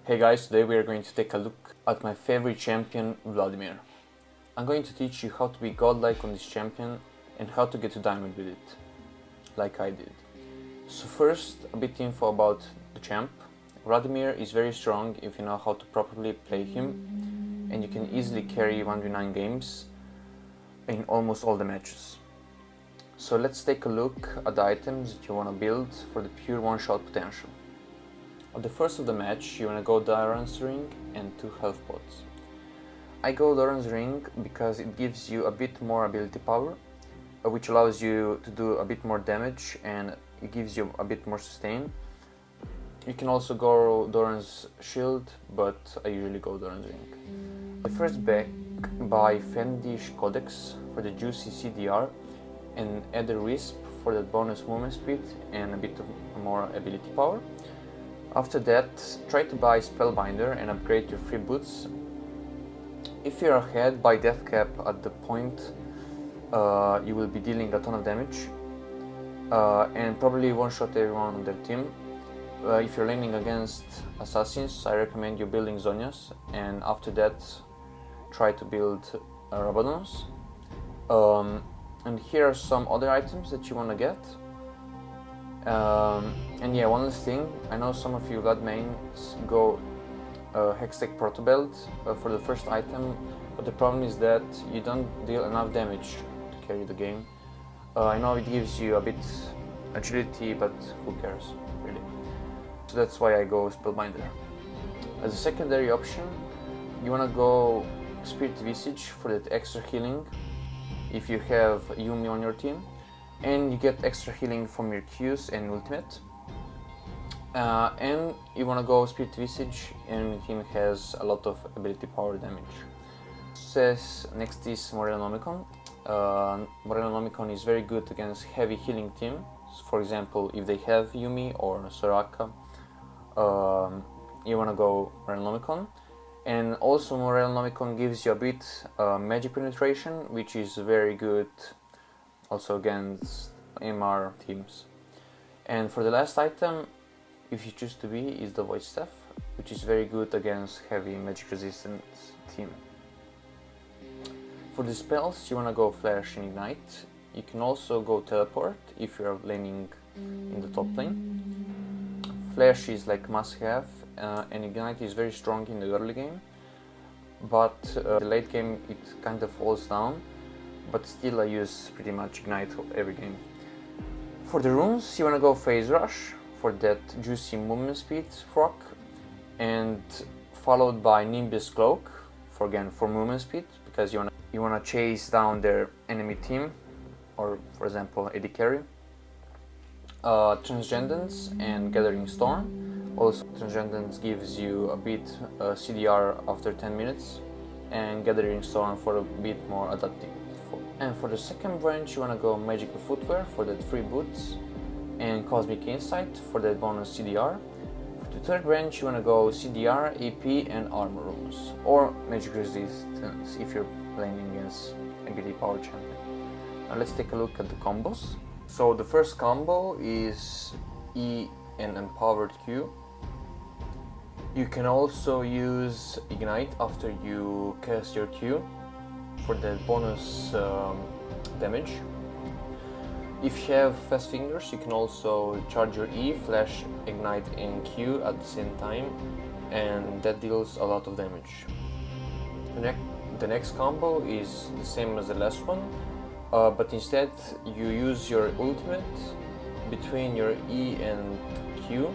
Hey guys, today we are going to take a look at my favorite champion, Vladimir. I'm going to teach you how to be godlike on this champion and how to get to diamond with it, like I did. So first, a bit info about the champ. Vladimir is very strong if you know how to properly play him, and you can easily carry 1v9 games in almost all the matches. So let's take a look at the items that you want to build for the pure one-shot potential. At the first of the match, you want to go Doran's Ring and 2 health pots. I go Doran's Ring because it gives you a bit more ability power, which allows you to do a bit more damage and it gives you a bit more sustain. You can also go Doran's Shield, but I usually go Doran's Ring. The first back buy Fendish Codex for the juicy CDR and add a Wisp for that bonus movement speed and a bit more ability power. After that, try to buy Spellbinder and upgrade your free boots. If you're ahead, buy Death Cap at the point you will be dealing a ton of damage and probably one-shot everyone on their team. If you're laning against assassins, I recommend you building Zonias, and after that try to build Rabadons. And here are some other items that you want to get. And yeah, one last thing, I know some of you Vlad mains go Hextech Protobelt for the first item, but the problem is that you don't deal enough damage to carry the game. I know it gives you a bit agility, but who cares, really. So that's why I go Spellbinder. As a secondary option, you wanna go Spirit Visage for that extra healing if you have Yuumi on your team, and you get extra healing from your Qs and ultimate. And you wanna go Spirit Visage, and your team has a lot of ability power damage. Next is Morellonomicon. Morellonomicon is very good against heavy healing teams. For example, if they have Yuumi or Soraka, you wanna go Morellonomicon. And also Morellonomicon gives you a bit magic penetration, which is very good also against MR teams. And for the last item, if you choose to be, is the Void Staff, which is very good against heavy magic resistant team. For the spells, you wanna go Flash and Ignite. You can also go Teleport if you're laning in the top lane. Flash is like must-have, and Ignite is very strong in the early game, but the late game it kind of falls down, but still I use pretty much Ignite every game. For the runes, you wanna go Phase Rush for that juicy movement speed proc, and followed by Nimbus Cloak for movement speed, because you wanna chase down their enemy team, or for example AD carry. Transcendence and Gathering Storm. Also, Transcendence gives you a bit CDR after 10 minutes, and Gathering Storm for a bit more adaptive. And for the second branch, you wanna go Magical Footwear for that free boots, and Cosmic Insight for that bonus CDR. For the third branch, you wanna go CDR, AP, and Armor runes, or Magic Resistance if you're playing against ability power champion. Now let's take a look at the combos. So the first combo is E and Empowered Q. You can also use Ignite after you cast your Q for the bonus damage. If you have fast fingers, you can also charge your E, Flash, Ignite and Q at the same time, and that deals a lot of damage. The next combo is the same as the last one, but instead you use your ultimate between your E and Q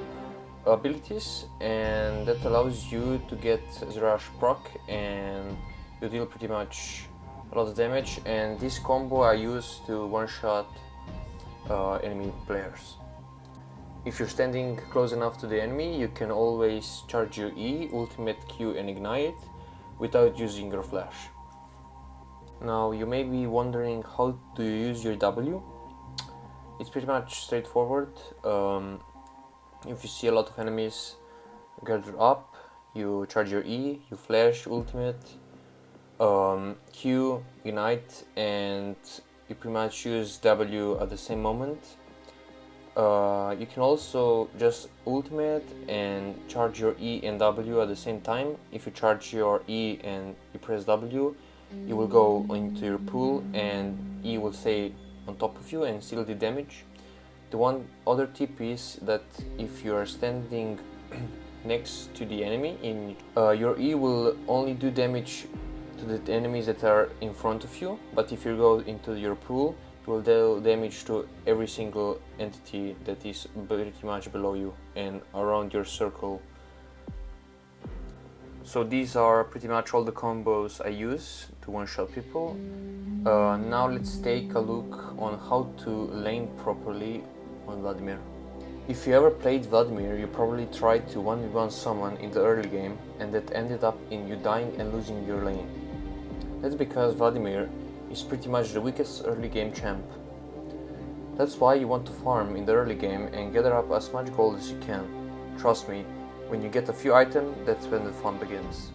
abilities, and that allows you to get Zerash proc, and you deal pretty much a lot of damage, and this combo I use to one-shot enemy players. If you're standing close enough to the enemy, you can always charge your E, ultimate Q and Ignite without using your flash. Now you may be wondering, how do you use your W? It's pretty much straightforward. If you see a lot of enemies gather up, you charge your E, you flash, ultimate, Q, Ignite, and you pretty much use W at the same moment. You can also just ultimate and charge your E and W at the same time. If you charge your E and you press W, you will go into your pool and E will stay on top of you and seal the damage. The one other tip is that if you are standing next to the enemy, your E will only do damage to the enemies that are in front of you, but if you go into your pool, it will deal damage to every single entity that is pretty much below you and around your circle. So these are pretty much all the combos I use to one-shot people. Now let's take a look on how to lane properly on Vladimir. If you ever played Vladimir, you probably tried to 1v1 someone in the early game and that ended up in you dying and losing your lane. That's because Vladimir is pretty much the weakest early game champ. That's why you want to farm in the early game and gather up as much gold as you can. Trust me, when you get a few items, that's when the fun begins.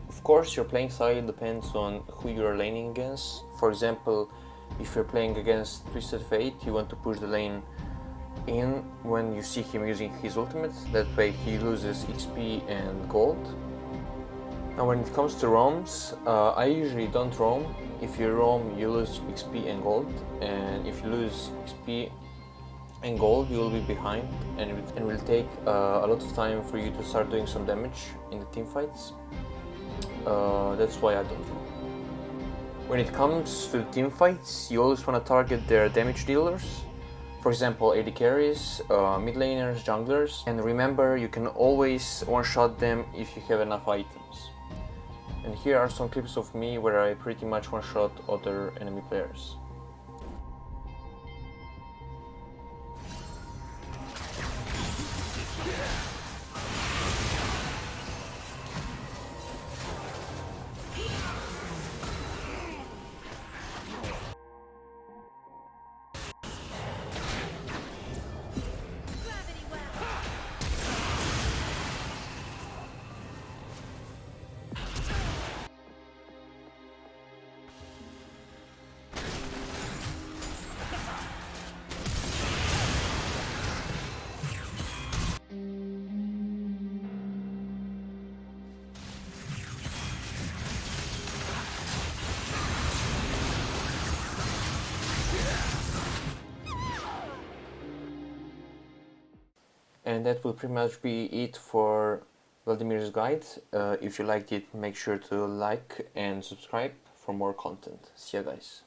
Of course, your playing style depends on who you are laning against. For example, if you're playing against Twisted Fate, you want to push the lane in when you see him using his ultimate, that way he loses XP and gold. Now when it comes to roams, I usually don't roam. If you roam, you lose XP and gold, and if you lose XP and gold, you will be behind and it will take a lot of time for you to start doing some damage in the team fights. That's why I don't roam. When it comes to the team fights, you always want to target their damage dealers. For example, AD carries, mid laners, junglers, and remember you can always one-shot them if you have enough items. And here are some clips of me where I pretty much one-shot other enemy players. And that will pretty much be it for Vladimir's guide. If you liked it, make sure to like and subscribe for more content. See ya guys.